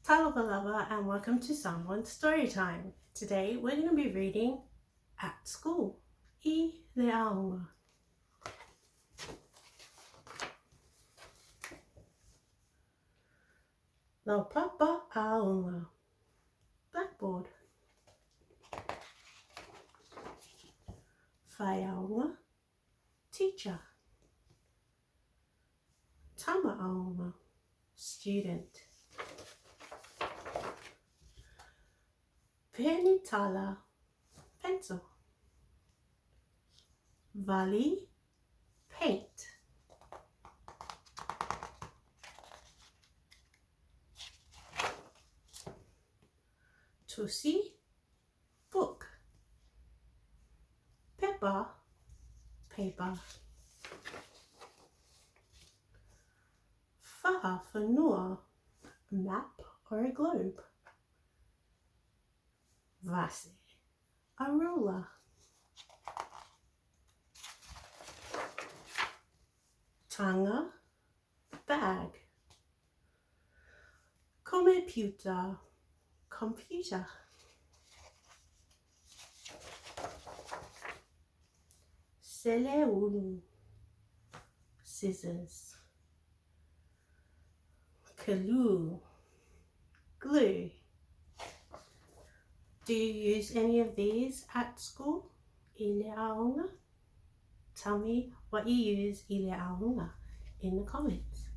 Talofa lava and welcome to Someone's Story Time. Today we're going to be reading At School, I Leaunga. No papa aunga. Blackboard. Whaiaunga. Teacher. Tama aunga. Student. Penitala. Pencil. Vali. Paint. Tusi. Book. Pepper. Paper. Faha whanua. A map or a globe. Vase. A ruler. Tanga. Bag. Computer. Computer. Seleulu. Scissors. Kalu. Glue. Do you use any of these at school? I Leaunga? Tell me what you use I Leaunga in the comments.